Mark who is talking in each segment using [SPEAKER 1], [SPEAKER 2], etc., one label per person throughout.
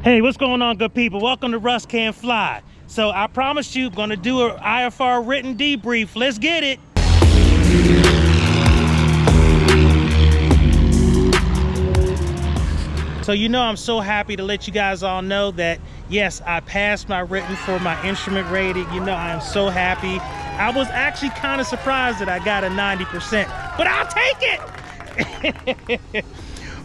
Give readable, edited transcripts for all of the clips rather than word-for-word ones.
[SPEAKER 1] Hey, what's going on, good people? Welcome to Russ Can Fly. So I promised you, gonna do an IFR written debrief. Let's get it. So I'm so happy to let you guys all know that yes, I passed my written for my instrument rating. I am so happy. I was actually kind of surprised that I got a 90%, but I'll take it.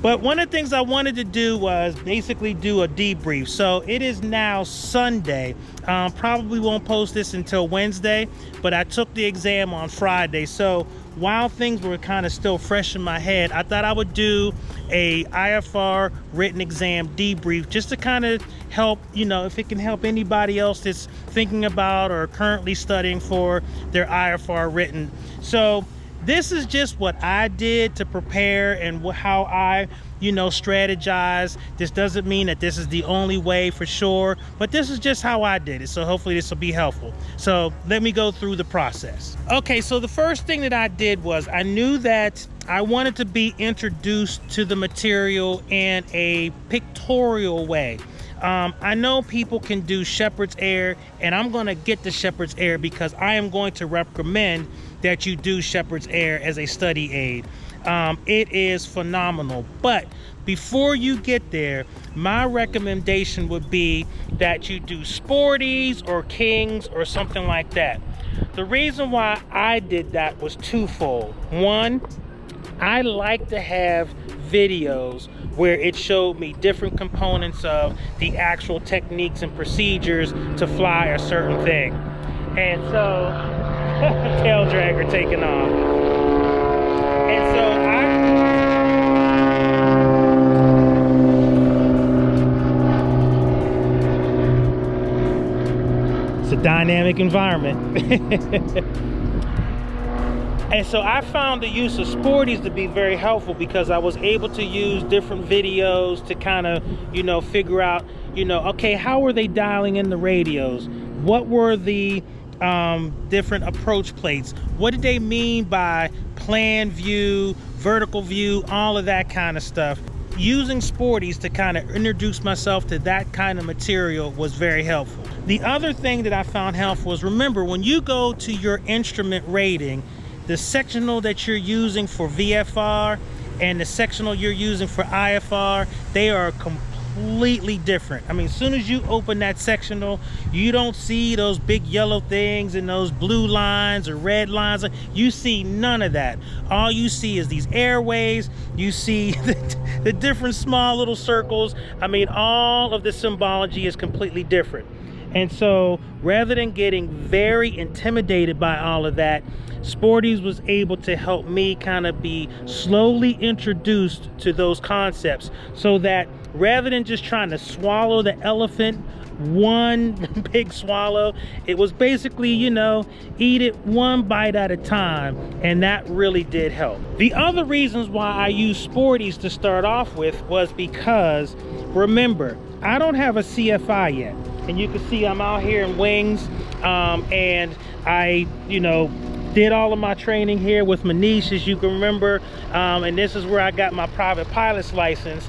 [SPEAKER 1] But one of the things I wanted to do was basically do a debrief. So it is now Sunday. Probably won't post this until Wednesday, but I took the exam on Friday. So while things were kind of still fresh in my head, I thought I would do a IFR written exam debrief just to kind of help, if it can help anybody else that's thinking about or currently studying for their IFR written. So this is just what I did to prepare and how I, strategize. This doesn't mean that this is the only way for sure, but this is just how I did it. So hopefully this will be helpful. So let me go through the process. Okay, so the first thing that I did was I knew that I wanted to be introduced to the material in a pictorial way. I know people can do Sheppard Air, and I'm going to get the Sheppard Air because I am going to recommend that you do Sheppard Air as a study aid. It is phenomenal. But before you get there, my recommendation would be that you do Sporties or Kings or something like that. The reason why I did that was twofold. One, I like to have videos where it showed me different components of the actual techniques and procedures to fly a certain thing. And so, tail dragger taking off. And so it's a dynamic environment. And so I found the use of Sporties to be very helpful because I was able to use different videos to kind of, figure out, okay, how were they dialing in the radios? What were the different approach plates? What did they mean by plan view, vertical view, all of that kind of stuff? Using Sporties to kind of introduce myself to that kind of material was very helpful. The other thing that I found helpful was, remember, when you go to your instrument rating, the sectional that you're using for VFR and the sectional you're using for IFR, they are completely different. I mean, as soon as you open that sectional, you don't see those big yellow things and those blue lines or red lines. You see none of that. All you see is these airways. You see the different small little circles. I mean, all of the symbology is completely different. And so rather than getting very intimidated by all of that, Sporties was able to help me kind of be slowly introduced to those concepts so that rather than just trying to swallow the elephant one big swallow, it was basically, eat it one bite at a time, and that really did help. The other reasons why I used Sporties to start off with was because, remember, I don't have a CFI yet, and you can see I'm out here in wings, and I, did all of my training here with Manish, as you can remember, and this is where I got my private pilot's license,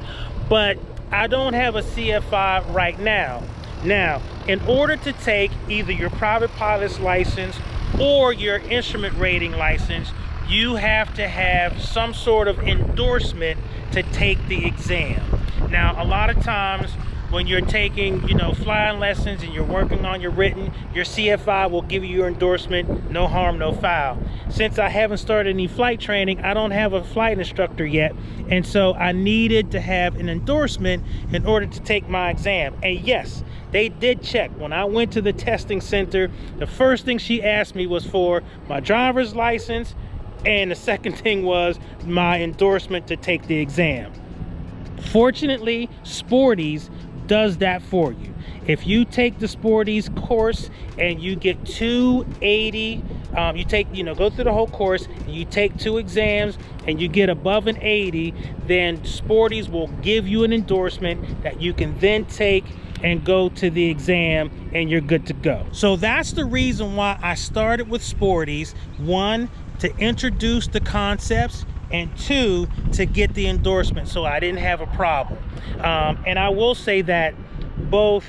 [SPEAKER 1] but I don't have a CFI right now. Now, in order to take either your private pilot's license or your instrument rating license, you have to have some sort of endorsement to take the exam. Now, a lot of times when you're taking, flying lessons and you're working on your written, your CFI will give you your endorsement, no harm, no foul. Since I haven't started any flight training, I don't have a flight instructor yet. And so I needed to have an endorsement in order to take my exam. And yes, they did check. When I went to the testing center, the first thing she asked me was for my driver's license, and the second thing was my endorsement to take the exam. Fortunately, Sporties does that for you. If you take the Sporties course and you get 280, go through the whole course and you take 2 exams and you get above an 80, then Sporties will give you an endorsement that you can then take and go to the exam and you're good to go. So that's the reason why I started with Sporties. 1, to introduce the concepts, and 2, to get the endorsement so I didn't have a problem. And I will say that both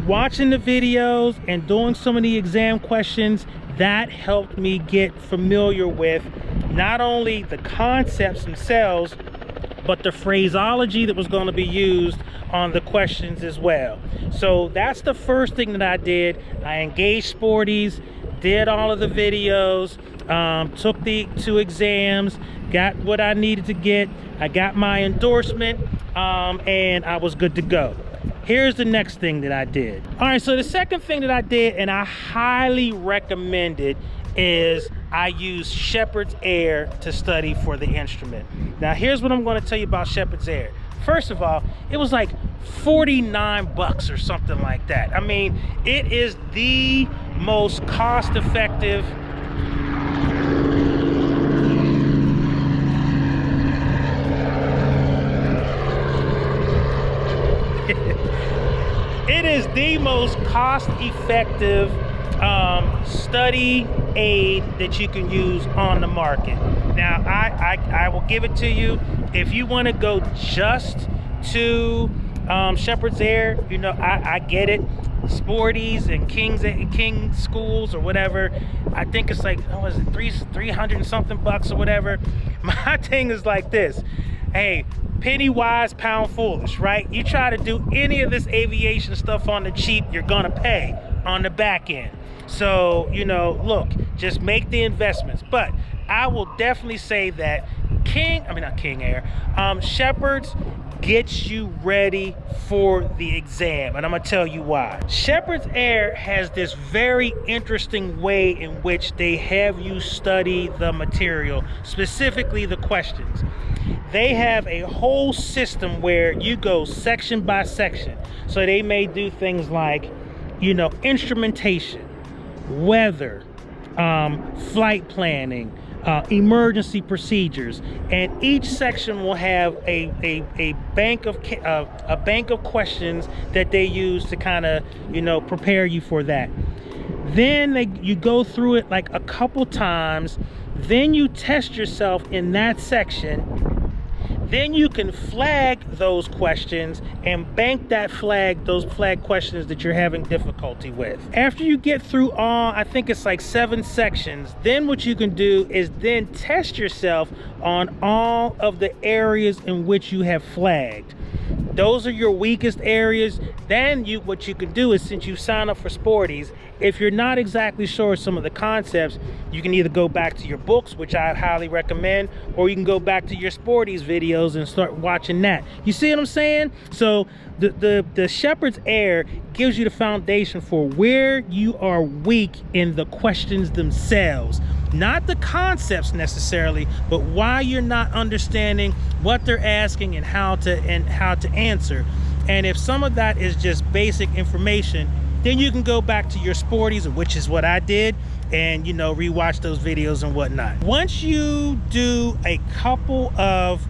[SPEAKER 1] watching the videos and doing some of the exam questions, that helped me get familiar with not only the concepts themselves, but the phraseology that was going to be used on the questions as well. So that's the first thing that I did. I engaged Sporties, did all of the videos, took the 2 exams, got what I needed to get. I got my endorsement, and I was good to go. Here's the next thing that I did. All right, so the second thing that I did, and I highly recommend it, is I used Sheppard Air to study for the instrument. Now, here's what I'm going to tell you about Sheppard Air. First of all, it was like 49 bucks or something like that. I mean, it is the most cost-effective it is the most cost-effective study aid that you can use on the market. Now, I will give it to you. If you want to go just to Sheppard Air, you know, I get it. Sporties and King schools or whatever, I think it's like, oh, is it 300 and something bucks or whatever. My thing is like this. Hey, penny wise, pound foolish, right? You try to do any of this aviation stuff on the cheap, you're gonna pay on the back end. So, you know, look, just make the investments. But I will definitely say that Sheppard's gets you ready for the exam, and I'm gonna tell you why. Sheppard Air has this very interesting way in which they have you study the material, specifically the questions. They have a whole system where you go section by section. So they may do things like, you know, instrumentation, weather, flight planning, emergency procedures, and each section will have a bank of questions that they use to kind of, you know, prepare you for that. Then you go through it like a couple times, then you test yourself in that section. Then you can flag those questions and bank those flag questions that you're having difficulty with. After you get through all, I think it's like 7 sections, then what you can do is then test yourself on all of the areas in which you have flagged. Those are your weakest areas. Then what you can do is, since you sign up for Sporties, if you're not exactly sure of some of the concepts, you can either go back to your books, which I highly recommend, or you can go back to your Sporties videos and start watching that. You see what I'm saying? So the Sheppard Air gives you the foundation for where you are weak in the questions themselves. Not the concepts necessarily, but why you're not understanding what they're asking and how to answer. And if some of that is just basic information, then you can go back to your Sporties, which is what I did, and, you know, rewatch those videos and whatnot. Once you do a couple of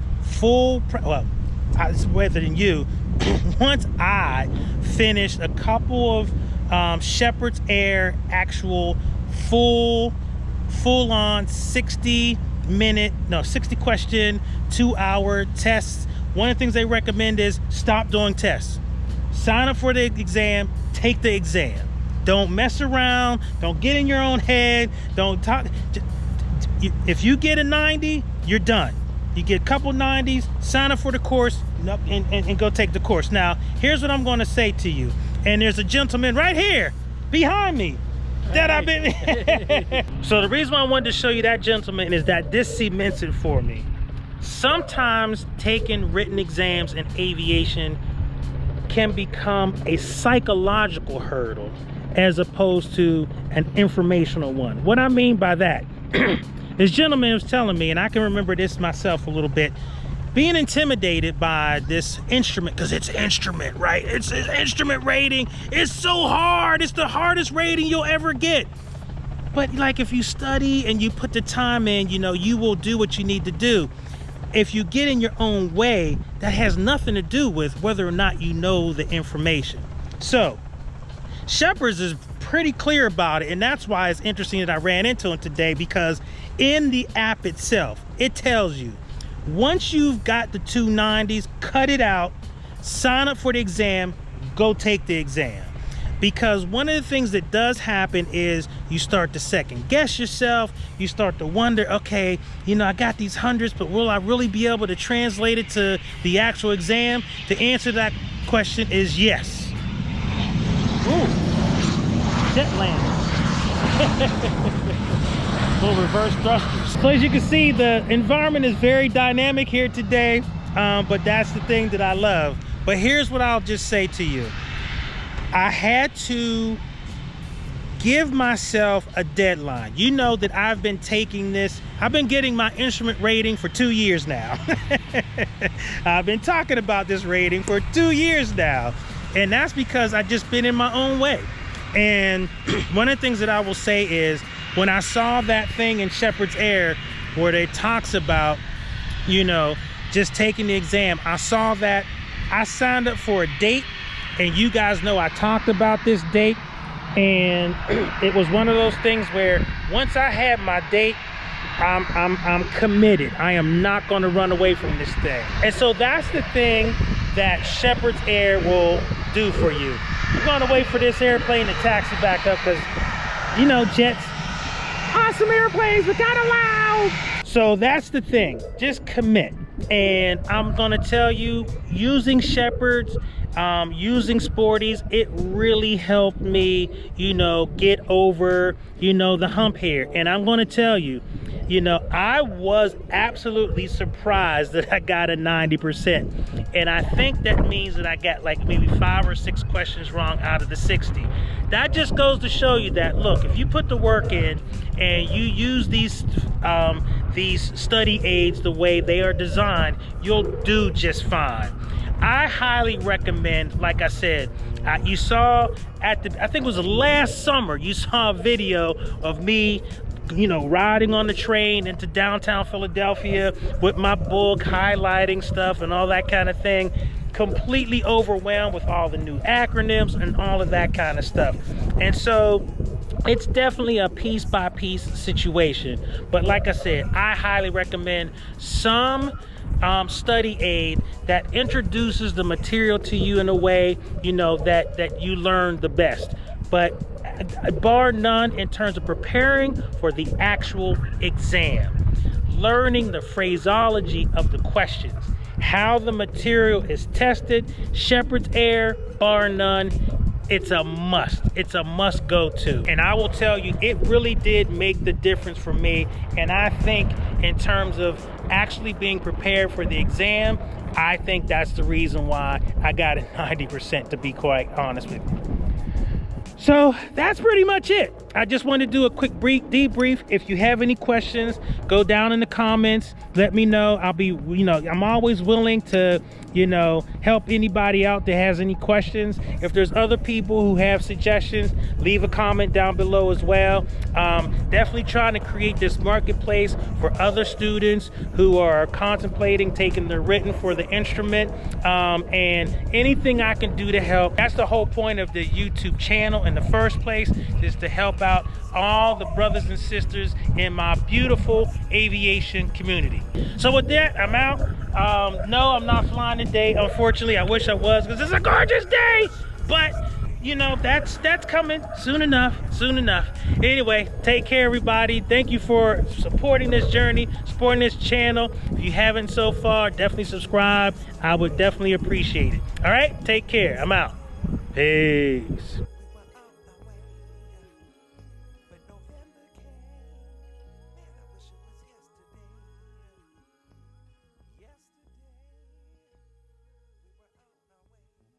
[SPEAKER 1] once I finished a couple of Sheppard Air actual full-on 60 question 2-hour tests, one of the things they recommend is stop doing tests. Sign up for the exam, take the exam. Don't mess around, don't get in your own head, don't talk. If you get a 90, you're done. You get a couple 90s, sign up for the course, and go take the course. Now, here's what I'm going to say to you. And there's a gentleman right here behind me that I've been. So the reason why I wanted to show you that gentleman is that this cements it for me. Sometimes taking written exams in aviation can become a psychological hurdle as opposed to an informational one. What I mean by that, this gentleman was telling me, and I can remember this myself a little bit, being intimidated by this instrument, because it's an instrument, right? It's an instrument rating. It's so hard. It's the hardest rating you'll ever get. But like, if you study and you put the time in, you know, you will do what you need to do. If you get in your own way, that has nothing to do with whether or not you know the information. So Sheppard's is pretty clear about it, and that's why it's interesting that I ran into it today, because in the app itself, it tells you, once you've got the 290s, cut it out, sign up for the exam, go take the exam. Because one of the things that does happen is you start to second guess yourself. You start to wonder, okay, you know, I got these hundreds, but will I really be able to translate it to the actual exam? The answer to that question is yes. Ooh, jet landing. Little reverse thrusters. So as you can see, the environment is very dynamic here today, but that's the thing that I love. But here's what I'll just say to you. I had to give myself a deadline. You know that I've been taking this, I've been getting my instrument rating for 2 years now. I've been talking about this rating for 2 years now. And that's because I've just been in my own way. And one of the things that I will say is, when I saw that thing in Sheppard Air where they talks about, you know, just taking the exam, I saw that, I signed up for a date. And you guys know I talked about this date, and it was one of those things where once I had my date, I'm committed. I am not going to run away from this thing. And so that's the thing that Sheppard Air will do for you. We're going to wait for this airplane to taxi back up because, you know, jets, awesome airplanes, but kind of loud. So that's the thing. Just commit. And I'm going to tell you, using Sheppards, using Sporties, it really helped me, you know, get over, you know, the hump here. And I'm going to tell you, you know, I was absolutely surprised that I got a 90%. And I think that means that I got like maybe 5 or 6 questions wrong out of the 60. That just goes to show you that, look, if you put the work in and you use these study aids the way they are designed, you'll do just fine. I highly recommend, like I said, you saw at the, I think it was last summer, you saw a video of me, you know, riding on the train into downtown Philadelphia with my book, highlighting stuff and all that kind of thing. Completely overwhelmed with all the new acronyms and all of that kind of stuff. And so it's definitely a piece by piece situation. But like I said, I highly recommend some study aid that introduces the material to you in a way, you know, that you learn the best. But bar none, in terms of preparing for the actual exam, learning the phraseology of the questions, how the material is tested, Sheppard Air, bar none, it's a must. It's a must go to. And I will tell you, it really did make the difference for me. And I think in terms of actually being prepared for the exam, I think that's the reason why I got a 90%, to be quite honest with you. So that's pretty much it. I just wanted to do a quick brief debrief. If you have any questions, go down in the comments, let me know. I'll be, you know, I'm always willing to, you know, help anybody out that has any questions. If there's other people who have suggestions, leave a comment down below as well. Definitely trying to create this marketplace for other students who are contemplating taking the written for the instrument, and anything I can do to help. That's the whole point of the YouTube channel in the first place, is to help out all the brothers and sisters in my beautiful aviation community. So with that, I'm out. No, I'm not flying today, unfortunately. I wish I was, because it's a gorgeous day, but you know, that's coming soon enough. Anyway, take care, everybody. Thank you for supporting this journey, supporting this channel. If you haven't so far, definitely subscribe. I would definitely appreciate it. All right, take care. I'm out. Peace.